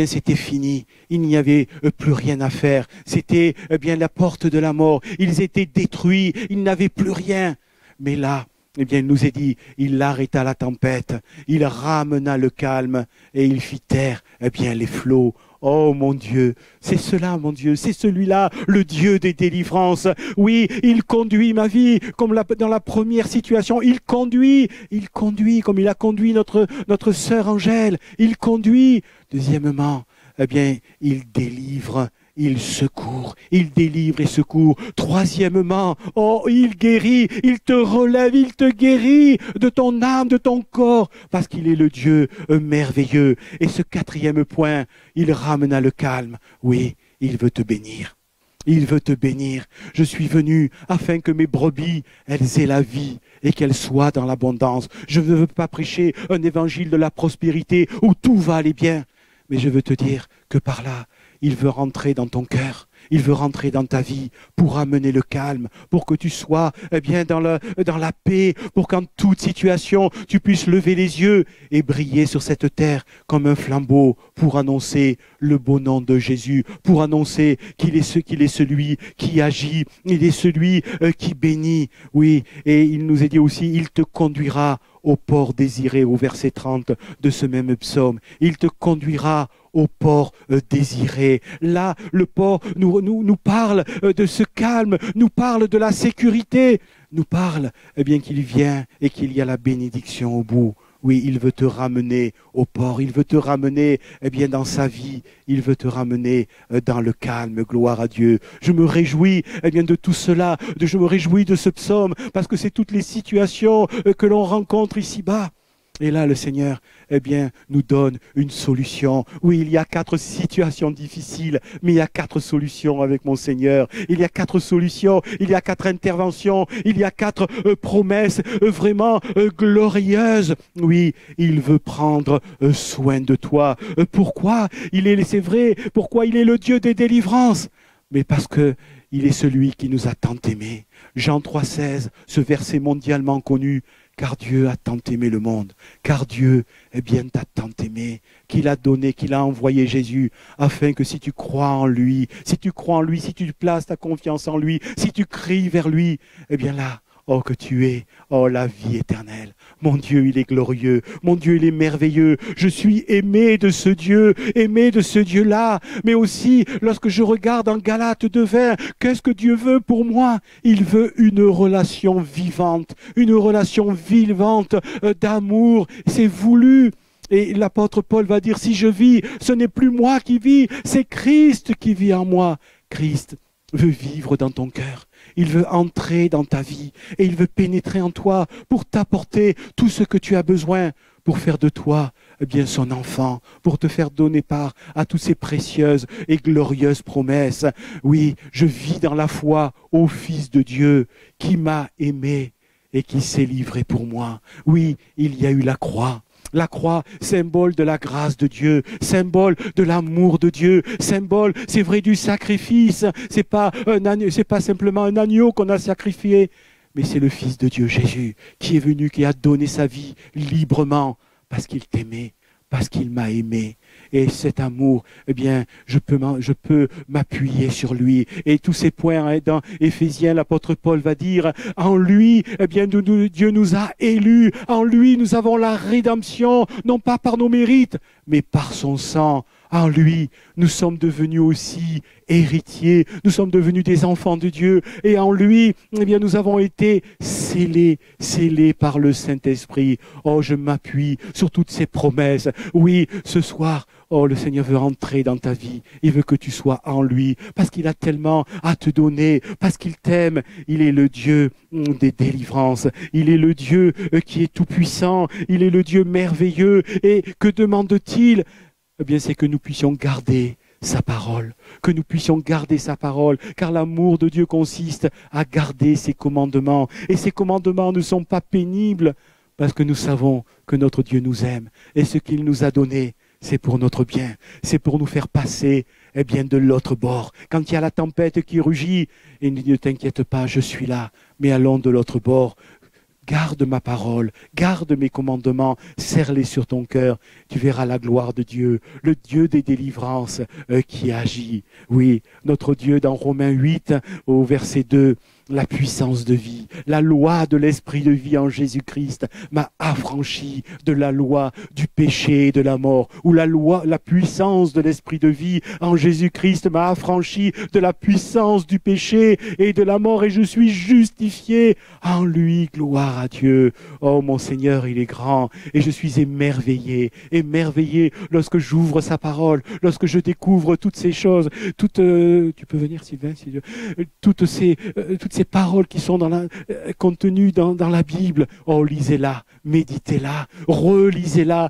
C'était fini. Il n'y avait plus rien à faire. C'était la porte de la mort. Ils étaient détruits. Ils n'avaient plus rien. Mais là, il nous est dit, il arrêta la tempête, il ramena le calme et il fit taire, les flots. Oh mon Dieu, c'est cela mon Dieu, c'est celui-là, le Dieu des délivrances. Oui, il conduit ma vie, comme dans la première situation, il conduit comme il a conduit notre sœur Angèle, il conduit. Deuxièmement, eh bien, il délivre. Il secourt, il délivre et secourt. Troisièmement, oh, il guérit, il te relève, il te guérit de ton âme, de ton corps, parce qu'il est le Dieu merveilleux. Et ce quatrième point, il ramena le calme. Oui, il veut te bénir. Il veut te bénir. Je suis venu afin que mes brebis, elles aient la vie et qu'elles soient dans l'abondance. Je ne veux pas prêcher un évangile de la prospérité où tout va aller bien. Mais je veux te dire que par là, il veut rentrer dans ton cœur, il veut rentrer dans ta vie pour amener le calme, pour que tu sois bien dans la paix, pour qu'en toute situation, tu puisses lever les yeux et briller sur cette terre comme un flambeau pour annoncer le beau nom de Jésus, pour annoncer qu'il est celui qui agit, il est celui qui bénit. Oui, et il nous est dit aussi, il te conduira au port désiré, au verset 30 de ce même psaume. Il te conduira au port désiré. Là, le port nous parle de ce calme, nous parle de la sécurité, nous parle bien qu'il vient et qu'il y a la bénédiction au bout. Oui, il veut te ramener au port, il veut te ramener bien dans sa vie, il veut te ramener dans le calme, gloire à Dieu. Je me réjouis bien de tout cela, je me réjouis de ce psaume, parce que c'est toutes les situations que l'on rencontre ici-bas. Et là, le Seigneur, nous donne une solution. Oui, il y a 4 situations difficiles, mais il y a 4 solutions avec mon Seigneur. Il y a 4 solutions, il y a 4 interventions, il y a 4 promesses vraiment glorieuses. Oui, il veut prendre soin de toi. Pourquoi? C'est vrai, pourquoi il est le Dieu des délivrances? Mais parce que il est celui qui nous a tant aimés. Jean 3,16, ce verset mondialement connu. Car Dieu a tant aimé le monde, car Dieu, t'a tant aimé, qu'il a donné, qu'il a envoyé Jésus, afin que si tu crois en lui, si tu places ta confiance en lui, si tu cries vers lui, là, oh que tu es, oh la vie éternelle. Mon Dieu, il est glorieux, mon Dieu, il est merveilleux. Je suis aimé de ce Dieu-là. Mais aussi, lorsque je regarde en Galates 2:20, qu'est-ce que Dieu veut pour moi? Il veut une relation vivante d'amour. C'est voulu. Et l'apôtre Paul va dire, si je vis, ce n'est plus moi qui vis, c'est Christ qui vit en moi. Christ veut vivre dans ton cœur. Il veut entrer dans ta vie et il veut pénétrer en toi pour t'apporter tout ce que tu as besoin pour faire de toi son enfant, pour te faire donner part à toutes ces précieuses et glorieuses promesses. Oui, je vis dans la foi au Fils de Dieu qui m'a aimé et qui s'est livré pour moi. Oui, il y a eu la croix. La croix, symbole de la grâce de Dieu, symbole de l'amour de Dieu, symbole, c'est vrai, du sacrifice. C'est pas simplement un agneau qu'on a sacrifié, mais c'est le Fils de Dieu, Jésus, qui est venu, qui a donné sa vie librement, parce qu'il t'aimait, parce qu'il m'a aimé. Et cet amour, je peux m'appuyer sur lui. Et tous ces points, dans Éphésiens, l'apôtre Paul va dire, en lui, Dieu nous a élus. En lui, nous avons la rédemption, non pas par nos mérites, mais par son sang. En lui, nous sommes devenus aussi héritiers, nous sommes devenus des enfants de Dieu. Et en lui, nous avons été scellés par le Saint-Esprit. Oh, je m'appuie sur toutes ces promesses. Oui, ce soir, oh, le Seigneur veut entrer dans ta vie. Il veut que tu sois en lui, parce qu'il a tellement à te donner, parce qu'il t'aime. Il est le Dieu des délivrances. Il est le Dieu qui est tout-puissant. Il est le Dieu merveilleux. Et que demande-t-il? C'est que nous puissions garder sa parole, car l'amour de Dieu consiste à garder ses commandements. Et ces commandements ne sont pas pénibles, parce que nous savons que notre Dieu nous aime. Et ce qu'il nous a donné, c'est pour notre bien, c'est pour nous faire passer de l'autre bord. Quand il y a la tempête qui rugit, et ne t'inquiète pas, je suis là, mais allons de l'autre bord. Garde ma parole, garde mes commandements, serre-les sur ton cœur. Tu verras la gloire de Dieu, le Dieu des délivrances qui agit. Oui, notre Dieu dans Romains 8, au verset 2, la puissance de vie, la loi de l'esprit de vie en Jésus-Christ m'a affranchi de la loi du péché et de la mort, ou la puissance de l'esprit de vie en Jésus-Christ m'a affranchi de la puissance du péché et de la mort, et je suis justifié en lui. Gloire à Dieu. Oh, mon Seigneur, il est grand, et je suis émerveillé lorsque j'ouvre sa parole, lorsque je découvre toutes ces choses, tu peux venir, Sylvain, toutes ces paroles qui sont contenues dans la Bible. Oh, lisez-la, méditez-la, relisez-la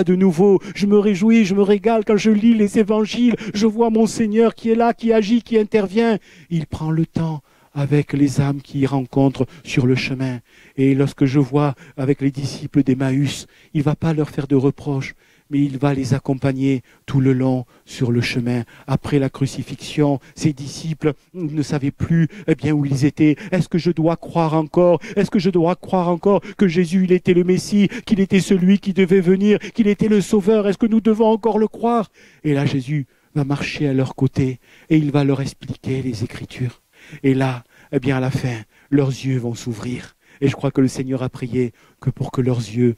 de nouveau. Je me réjouis, je me régale quand je lis les évangiles. Je vois mon Seigneur qui est là, qui agit, qui intervient. Il prend le temps avec les âmes qu'il rencontre sur le chemin. Et lorsque je vois avec les disciples d'Emmaüs, il ne va pas leur faire de reproches, mais il va les accompagner tout le long sur le chemin. Après la crucifixion, ses disciples ne savaient plus où ils étaient. Est-ce que je dois croire encore? Est-ce que je dois croire encore que Jésus, il était le Messie, qu'il était celui qui devait venir, qu'il était le Sauveur? Est-ce que nous devons encore le croire? Et là, Jésus va marcher à leur côté et il va leur expliquer les Écritures. Et là, à la fin, leurs yeux vont s'ouvrir. Et je crois que le Seigneur a prié que pour que leurs yeux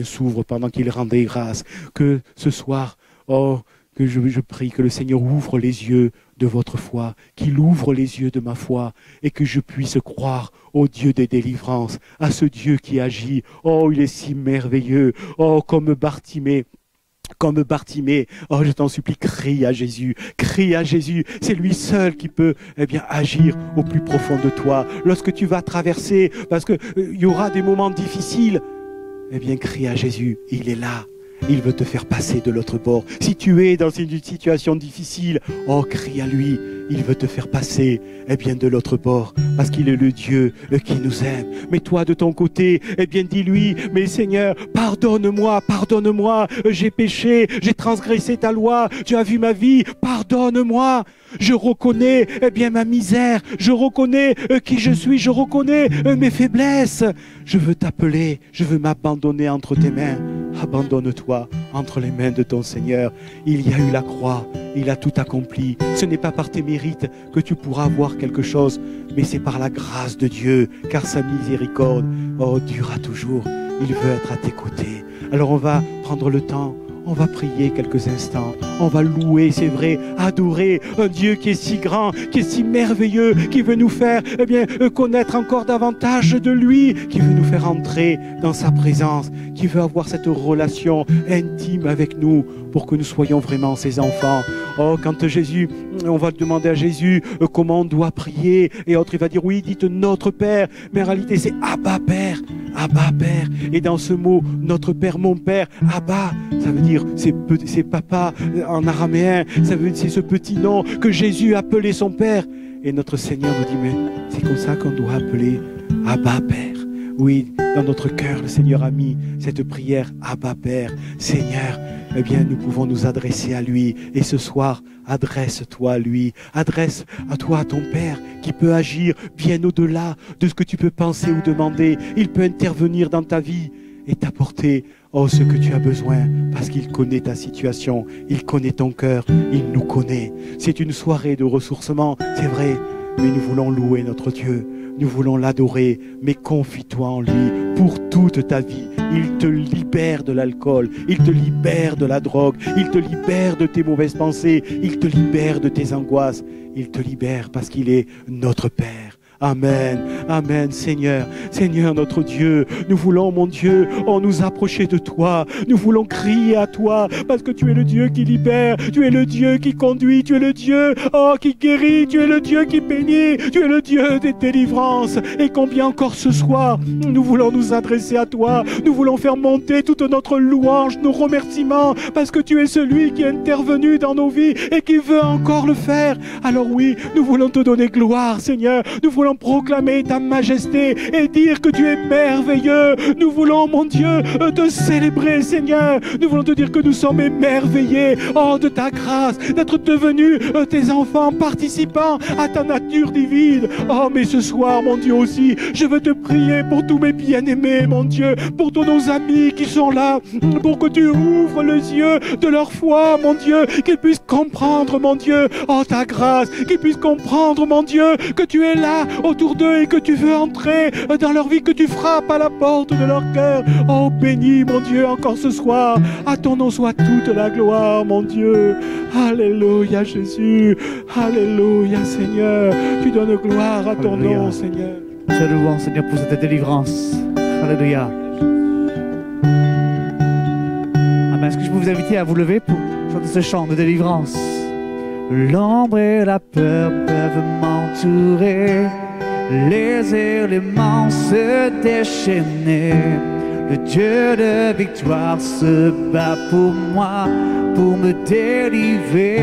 s'ouvrent pendant qu'il rendait grâce. Que ce soir, que je prie que le Seigneur ouvre les yeux de votre foi, qu'il ouvre les yeux de ma foi, et que je puisse croire au Dieu des délivrances, à ce Dieu qui agit. Oh, il est si merveilleux. Oh, comme Bartimée, oh, je t'en supplie, crie à Jésus, c'est lui seul qui peut, agir au plus profond de toi. Lorsque tu vas traverser, parce que il y aura des moments difficiles, crie à Jésus, il est là. Il veut te faire passer de l'autre bord. Si tu es dans une situation difficile, crie à lui. Il veut te faire passer, de l'autre bord. Parce qu'il est le Dieu qui nous aime. Mais toi, de ton côté, dis-lui, mais Seigneur, pardonne-moi. J'ai péché, j'ai transgressé ta loi. Tu as vu ma vie, pardonne-moi. Je reconnais, ma misère. Je reconnais qui je suis. Je reconnais mes faiblesses. Je veux t'appeler. Je veux m'abandonner entre tes mains. Abandonne-toi entre les mains de ton Seigneur. Il y a eu la croix, il a tout accompli. Ce n'est pas par tes mérites que tu pourras avoir quelque chose, mais c'est par la grâce de Dieu, car sa miséricorde, durera toujours. Il veut être à tes côtés. Alors on va prendre le temps, on va prier quelques instants, on va louer, c'est vrai, adorer un Dieu qui est si grand, qui est si merveilleux, qui veut nous faire connaître encore davantage de lui, qui veut nous faire entrer dans sa présence, qui veut avoir cette relation intime avec nous pour que nous soyons vraiment ses enfants. Oh, quand Jésus, on va demander à Jésus comment on doit prier, et autre il va dire oui, dites notre Père, mais en réalité c'est Abba Père, Abba Père. Et dans ce mot, notre Père, mon Père, Abba, ça veut dire c'est papa en araméen, ça veut dire c'est ce petit nom que Jésus appelait son Père. Et notre Seigneur nous dit, mais c'est comme ça qu'on doit appeler Abba Père. Oui, dans notre cœur, le Seigneur a mis cette prière, Abba Père, Seigneur, nous pouvons nous adresser à lui. Et ce soir, adresse-toi à lui, adresse à toi, à ton Père, qui peut agir bien au-delà de ce que tu peux penser ou demander. Il peut intervenir dans ta vie et t'apporter ce que tu as besoin, parce qu'il connaît ta situation, il connaît ton cœur, il nous connaît. C'est une soirée de ressourcement, c'est vrai, mais nous voulons louer notre Dieu. Nous voulons l'adorer, mais confie-toi en lui pour toute ta vie. Il te libère de l'alcool, il te libère de la drogue, il te libère de tes mauvaises pensées, il te libère de tes angoisses, il te libère parce qu'il est notre Père. Amen, amen, Seigneur, Seigneur notre Dieu, nous voulons, mon Dieu, nous approcher de toi, nous voulons crier à toi, parce que tu es le Dieu qui libère, tu es le Dieu qui conduit, tu es le Dieu, qui guérit, tu es le Dieu qui bénit, tu es le Dieu des délivrances, et combien encore ce soir, nous voulons nous adresser à toi, nous voulons faire monter toute notre louange, nos remerciements, parce que tu es celui qui est intervenu dans nos vies, et qui veut encore le faire. Alors oui, nous voulons te donner gloire, Seigneur, nous voulons proclamer ta majesté et dire que tu es merveilleux. Nous voulons, mon Dieu, te célébrer, Seigneur. Nous voulons te dire que nous sommes émerveillés de ta grâce, d'être devenus tes enfants, participants à ta nature divine. Mais ce soir, mon Dieu aussi, je veux te prier pour tous mes bien-aimés, mon Dieu, pour tous nos amis qui sont là, pour que tu ouvres les yeux de leur foi, mon Dieu, qu'ils puissent comprendre, mon Dieu, ta grâce, qu'ils puissent comprendre, mon Dieu, que tu es là autour d'eux et que tu veux entrer dans leur vie, que tu frappes à la porte de leur cœur. Oh, bénis, mon Dieu, encore ce soir. À ton nom soit toute la gloire, mon Dieu. Alléluia, Jésus. Alléluia, Seigneur. Tu donnes gloire à ton Alléluia. nom, Seigneur. Te louons, Seigneur, pour cette délivrance. Alléluia. Amen. Est-ce que je peux vous inviter à vous lever pour chanter ce chant de délivrance? L'ombre et la peur peuvent m'entourer, les éléments se déchaîner. Le Dieu de victoire se bat pour moi, pour me délivrer.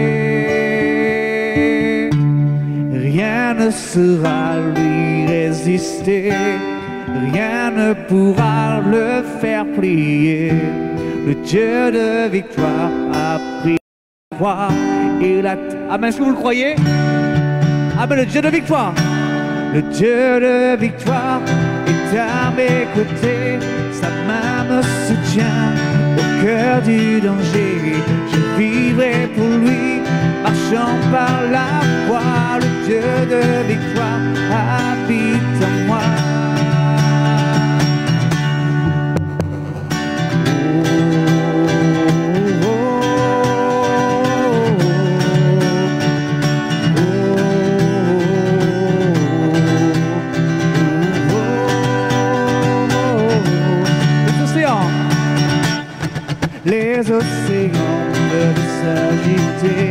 Rien ne saura lui résister, rien ne pourra le faire plier. Le Dieu de victoire a pris la voix et la... Amen, est-ce que vous le croyez? Amen, le Dieu de victoire. Le Dieu de victoire est à mes côtés, sa main me soutient au cœur du danger. Je vivrai pour lui, marchant par la foi. Le Dieu de victoire habite en moi. Les océans peuvent s'agiter,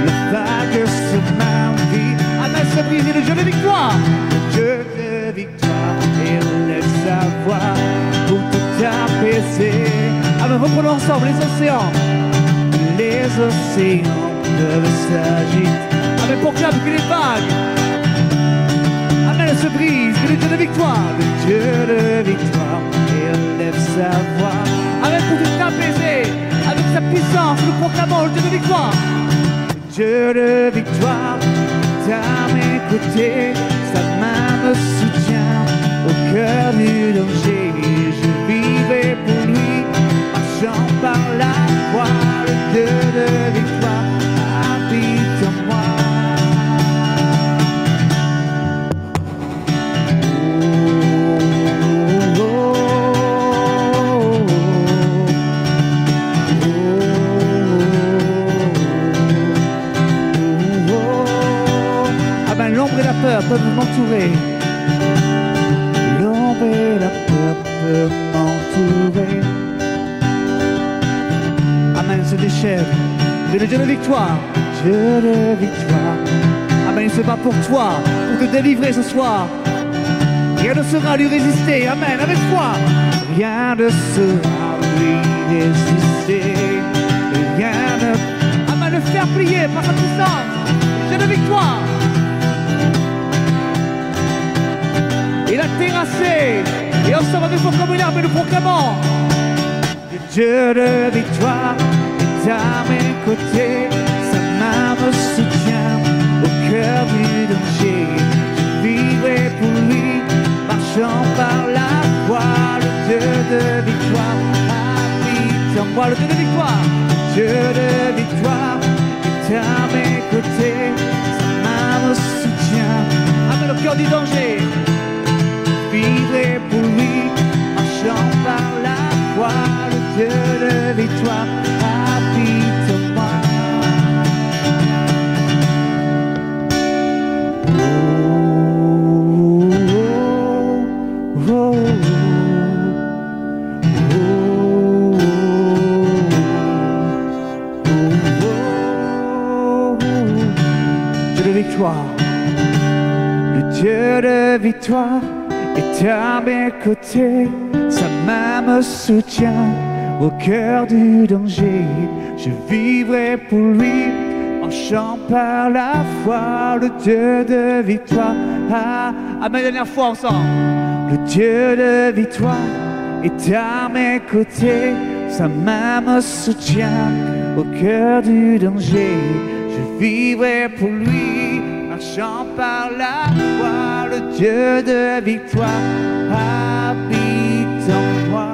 le vague se marie. Amen, se briser le Dieu de victoire. Le Dieu de victoire élève sa voix pour tout apaiser. Amen, reprenons ensemble les océans. Les océans peuvent s'agiter. Amen, proclame que les vagues, amen, se brisent. Le Dieu de victoire, le Dieu de victoire élève sa voix. Amen, pour tout apaiser, avec sa puissance, nous proclamons le Dieu de victoire. Le Dieu de victoire est à mes côtés, sa main me soutient au cœur du danger. Je vivrai pour lui, marchant par la foi. Le Dieu de victoire habite en moi. L'ombre et la peur peuvent m'entourer. L'ombre et la peur peuvent m'entourer. Amen, se déchaîne. C'est le Dieu de victoire. Dieu de victoire. Amen, il se bat pour toi, pour te délivrer ce soir. Rien ne sera lui résister. Amen, avec foi. Rien ne sera lui résister. Rien ne... Amen, le faire plier par sa puissance. Dieu de victoire. Il a terrassé et ensemble avec son comme une arme, nous proclamons. Le Dieu de victoire est à mes côtés, sa main me soutient au cœur du danger. Je vivrai pour lui, marchant par la foi. Le Dieu de victoire habite en moi. Le Dieu de victoire, le Dieu de victoire est à mes côtés, sa main me soutient. Amen, au cœur du danger. Vivrai pour lui, marchant par la foi. Le Dieu de victoire habite en moi. Oh, oh, oh, Dieu de victoire, le Dieu de victoire est à mes côtés, sa main me soutient au cœur du danger. Je vivrai pour lui, marchant par la foi. Le Dieu de victoire. Amen, dernière fois ensemble. Le Dieu de victoire est à mes côtés, sa main me soutient au cœur du danger. Je vivrai pour lui, marchant par la foi. Le Dieu de victoire habite en moi.